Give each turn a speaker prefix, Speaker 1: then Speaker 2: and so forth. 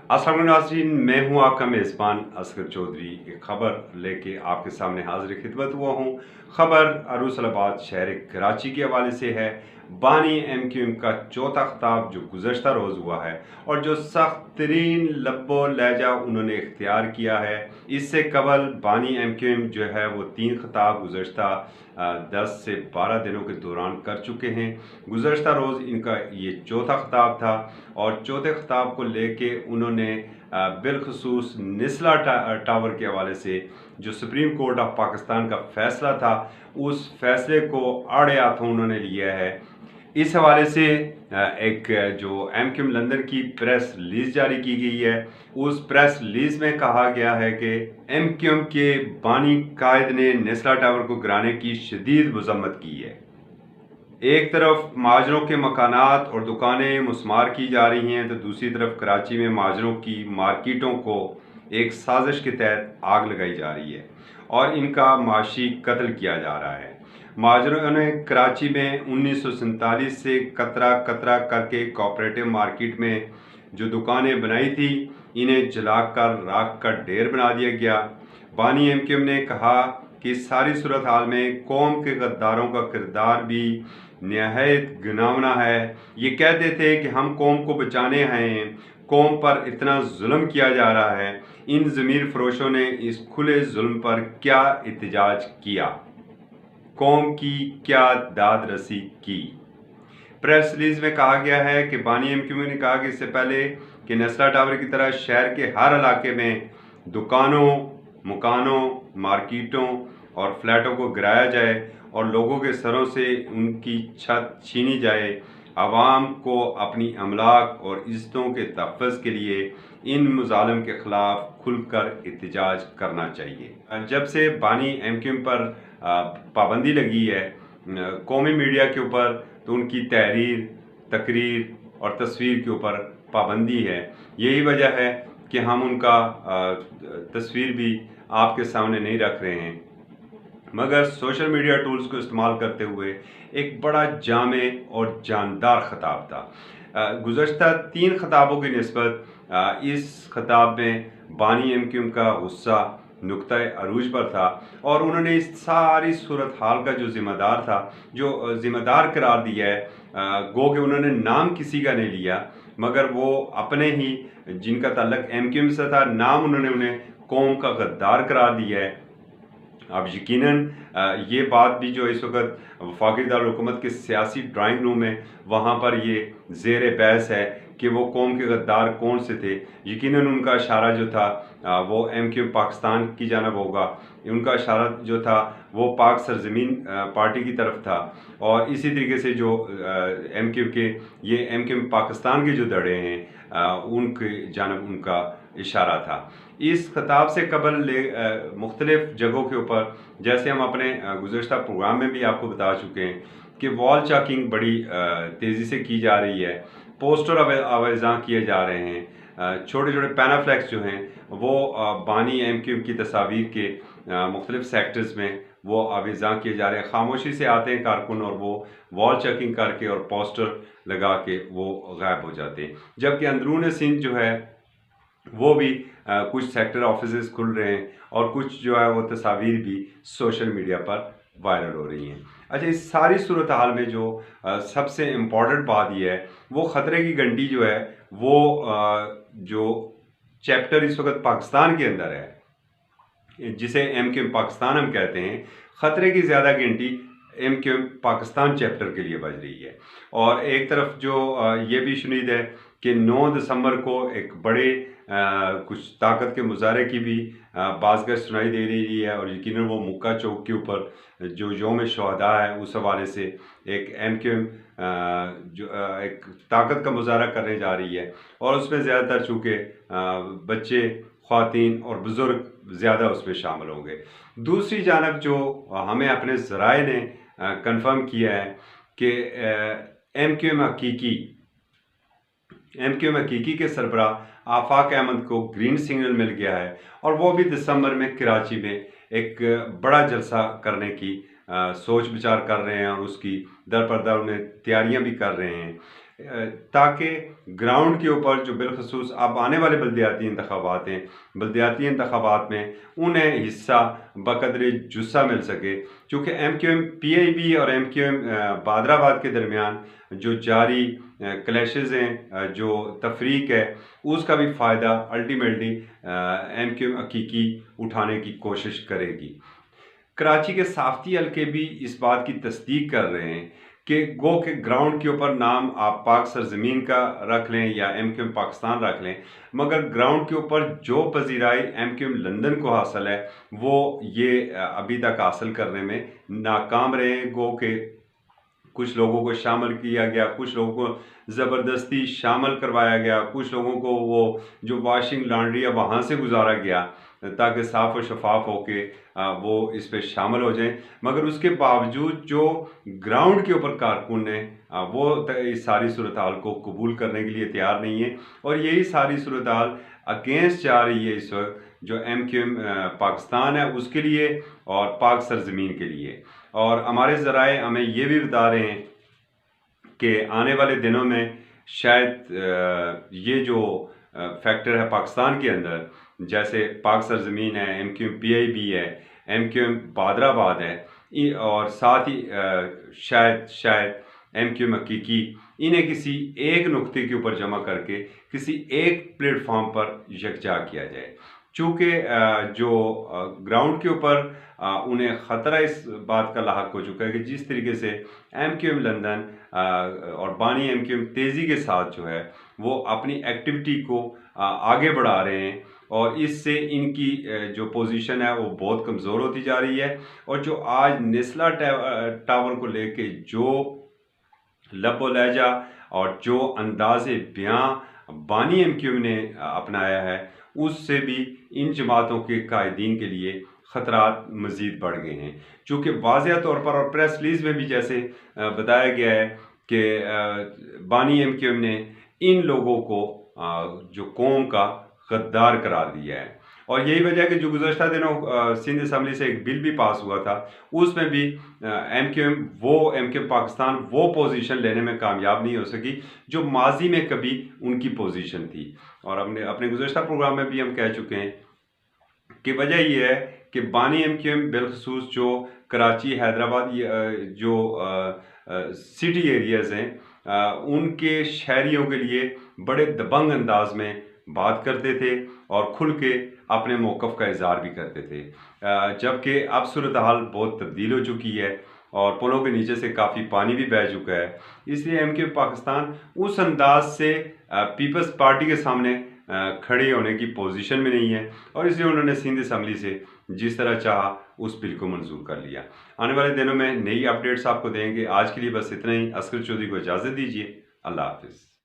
Speaker 1: अस्सलाम वालेकुम नाज़रीन, मैं हूं आपका मेज़बान असगर चौधरी। एक ख़बर लेके आपके सामने हाज़िर खिदमत हुआ हूं। ख़बर अरूसलाबाद शहर कराची के हवाले से है। बानी एमक्यूएम का चौथा ख़िताब जो गुज़श्ता रोज़ हुआ है और जो सख्त तरीन लब्बो लहजा उन्होंने इख्तियार किया है। इससे कबल बानी एमक्यूएम जो है वो 3 ख़िताब गुज़श्ता 10 से 12 दिनों के दौरान कर चुके हैं। गुज़श्ता रोज़ इनका ये चौथा ख़िताब था और चौथे ख़िताब को लेके उन्होंने बिलखसूस निस्ला टावर के हवाले से जो सुप्रीम कोर्ट ऑफ पाकिस्तान का फ़ैसला था, उस फैसले को आड़े हाथों उन्होंने लिया है। इस हवाले से एक जो एमक्यूएम लंदन की प्रेस रिलीज़ जारी की गई है, उस प्रेस रिलीज़ में कहा गया है कि एमक्यूएम के बानी कायद ने निस्ला टावर को गिराने की शदीद मज़म्मत की है। एक तरफ महाजरों के मकानात और दुकानें मुस्मार की जा रही हैं, तो दूसरी तरफ कराची में महाजरों की मार्केटों को एक साजिश के तहत आग लगाई जा रही है और इनका माशी कत्ल किया जा रहा है। महाजरों ने कराची में 1947 से कतरा कतरा करके कोऑपरेटिव मार्केट में जो दुकानें बनाई थी, इन्हें जलाकर राख का ढेर बना दिया गया। बानी एमक्यूएम ने कहा कि इस सारी सूरत हाल में कौम के गद्दारों का किरदार भी नहायत घिनौना है। ये कहते थे कि हम कौम को बचाने हैं, कौम पर इतना जुल्म किया जा रहा है। इन ज़मीर फरोशों ने इस खुले जुल्म पर क्या एहतजाज किया, कौम की क्या दाद रसी की। प्रेस रिलीज में कहा गया है कि बानी एमक्यूएम ने कहा कि इससे पहले कि निस्ला टावर की तरह शहर के हर इलाके में दुकानों, मकानों, मार्केटों और फ्लैटों को गिराया जाए और लोगों के सरों से उनकी छत छीनी जाए, आवाम को अपनी अमलाक और इज़्ज़तों के तहफ़्फ़ुज़ के लिए इन मुज़ालिम के ख़िलाफ़ खुलकर एहतजाज करना चाहिए। जब से बानी एमक्यूएम पर पाबंदी लगी है कौमी मीडिया के ऊपर, तो उनकी तहरीर, तकरीर और तस्वीर के ऊपर पाबंदी है। यही वजह है कि हम उनका तस्वीर भी आपके सामने नहीं रख रहे हैं, मगर सोशल मीडिया टूल्स को इस्तेमाल करते हुए एक बड़ा जामे और जानदार ख़िताब था। गुज़श्ता 3 ख़िताबों की निस्बत इस ख़िताब में बानी एमक्यूएम का गुस्सा नुक्ता अरूज पर था और उन्होंने इस सारी सूरत हाल का जो ज़िम्मेदार था, जो ज़िम्मेदार करार दिया है, गो कि उन्होंने नाम किसी का नहीं लिया, मगर वो अपने ही जिनका ताल्लुक एमक्यूएम से था, नाम उन्होंने उन्हें कौम का गद्दार करार दिया है। अब यकीनन ये बात भी जो इस वक्त वफाकी दारुल-हुकूमत के सियासी ड्राइंग रूम है, वहाँ पर ये ज़ेर बहस है कि वो कौम के गद्दार कौन से थे। यकीनन उनका इशारा जो था वो एमक्यूएम पाकिस्तान की जानब होगा। उनका इशारा जो था वो पाक सरज़मीन पार्टी की तरफ था और इसी तरीके से जो एमक्यूएम के ये एमक्यूएम पाकिस्तान के जो धड़े हैं उनकी जानब उनका इशारा था। इस खिताब से कबल मुख्तलिफ जगहों के ऊपर, जैसे हम अपने गुज़श्ता प्रोग्राम में भी आपको बता चुके हैं कि वॉल चॉकिंग बड़ी तेज़ी से की जा रही है, पोस्टर आवेज़ां किए जा रहे हैं, छोटे छोटे पैनाफ्लेक्स जो हैं वो बानी एमक्यूएम की तस्वीर के मुख्तलिफ सेक्टर्स में वो आवेज़ां किए जा रहे हैं। खामोशी से आते हैं कारकुन और वो वॉल चेकिंग करके और पोस्टर लगा के वो गायब हो जाते हैं। जबकि अंदरून सिंध जो है वो भी कुछ सेक्टर ऑफिसेज खुल रहे हैं और कुछ जो है वो तस्वीर भी सोशल मीडिया पर वायरल हो रही हैं। अच्छा, इस सारी सूरत हाल में जो सबसे इम्पॉर्टेंट बात यह है, वो ख़तरे की घंटी जो है वो जो चैप्टर इस वक्त पाकिस्तान के अंदर है, जिसे एमक्यूएम पाकिस्तान हम कहते हैं, ख़तरे की ज़्यादा घंटी एमक्यूएम पाकिस्तान चैप्टर के लिए बज रही है। और एक तरफ जो ये भी शुनीद है कि 9 दिसंबर को एक बड़े कुछ ताकत के मुजाहरे की भी बाज़गश सुनाई दे रही है और यकीनन वो मुक्का चौक के ऊपर जो यौम शुहदा है उस हवाले से एक एमक्यूएम जो एक ताकत का मुजाहरा करने जा रही है और उसमें ज़्यादातर चूँकि बच्चे, ख़वातीन और बुज़ुर्ग ज़्यादा उसमें शामिल होंगे। दूसरी जानब जो हमें अपने ज़राए ने कंफर्म किया है कि एमक्यूएम हकीकी के सरबराह आफाक अहमद को ग्रीन सिग्नल मिल गया है और वो भी दिसंबर में कराची में एक बड़ा जलसा करने की सोच विचार कर रहे हैं और उसकी दरपरदर उन्हें तैयारियां भी कर रहे हैं। ताकि ग्राउंड के ऊपर जो बिलखसूस अब आने वाले बल्दियाती इंतखाबात हैं, बल्दियाती इंतखाबात में उन्हें हिस्सा बकदरे जुस्सा मिल सके। चूँकि MQM PIB और MQM बादराबाद के दरमियान जो जारी क्लैशेज़ हैं, जो तफरीक है, उसका भी फ़ायदा अल्टीमेटली MQM हकीकी उठाने की कोशिश करेगी। कराची के साफ्ती हल्के भी इस बात की तस्दीक कर रहे हैं कि गो के ग्राउंड के ऊपर नाम आप पाक सरजमीन का रख लें या MQM पाकिस्तान रख लें, मगर ग्राउंड के ऊपर जो पजीराई MQM लंदन को हासिल है वो ये अभी तक हासिल करने में नाकाम रहे। गो के कुछ लोगों को शामिल किया गया, कुछ लोगों को ज़बरदस्ती शामिल करवाया गया, कुछ लोगों को वो जो वाशिंग लॉन्ड्री है वहाँ से गुजारा गया ताकि साफ़ और शफाफ हो के वो इस पे शामिल हो जाएं। मगर उसके बावजूद जो ग्राउंड के ऊपर कारकुन हैं वो इस सारी सूरत हाल को कबूल करने के लिए तैयार नहीं है, और यही सारी सूरत हाल अगेंस्ट जा रही है इस वक्त जो MQM पाकिस्तान है उसके लिए और पाक सरजमीन के लिए। और हमारे ज़राए हमें ये भी बता रहे हैं कि आने वाले दिनों में शायद ये जो फैक्टर है पाकिस्तान के अंदर, जैसे पाक सरजमीन है, MQM PIB है, MQM बादराबाद है, और साथ ही शायद MQM हकीकी, इन्हें किसी एक नुक्ते के ऊपर जमा करके किसी एक प्लेटफॉर्म पर यकजा किया जाए। चूँकि जो ग्राउंड के ऊपर उन्हें ख़तरा इस बात का लाहक हो चुका है कि जिस तरीके से MQM लंदन और बानी MQM तेज़ी के साथ जो है वो अपनी एक्टिविटी को आगे बढ़ा रहे हैं, और इससे इनकी जो पोजीशन है वो बहुत कमज़ोर होती जा रही है। और जो आज निस्ला टावर को लेके जो लबो लहजा और जो अंदाज़े बयां बानी MQM ने अपनाया है, उससे भी इन जमातों के कायदीन के लिए ख़तरात मज़ीद बढ़ गए हैं। चूँकि वाज़ेह तौर पर और प्रेस रिलीज़ में भी जैसे बताया गया है कि बानी MQM ने इन लोगों को जो कौम का गद्दार करार दिया है। और यही वजह है कि जो गुज़श्ता दिनों सिंध असम्बली से एक बिल भी पास हुआ था, उसमें भी MQM पाकिस्तान वो पोजीशन लेने में कामयाब नहीं हो सकी जो माजी में कभी उनकी पोजीशन थी। और हमने अपने गुज़श्ता प्रोग्राम में भी हम कह चुके हैं कि वजह यह है कि बानी MQM बिलखसूस जो कराची, हैदराबाद जो सिटी एरियाज़ हैं उनके शहरियों के लिए बड़े दबंग अंदाज में बात करते थे और खुल के अपने मौक़िफ़ का इज़हार भी करते थे। जबकि अब सूरत हाल बहुत तब्दील हो चुकी है और पुलों के नीचे से काफ़ी पानी भी बह चुका है, इसलिए MQM पाकिस्तान उस अंदाज से पीपल्स पार्टी के सामने खड़े होने की पोजीशन में नहीं है, और इसलिए उन्होंने सिंध असम्बली से जिस तरह चाहा उस बिल को मंजूर कर लिया। आने वाले दिनों में नई अपडेट्स आपको देंगे। आज के लिए बस इतना ही। असगर चौधरी को इजाज़त दीजिए। अल्लाह हाफ़िज़।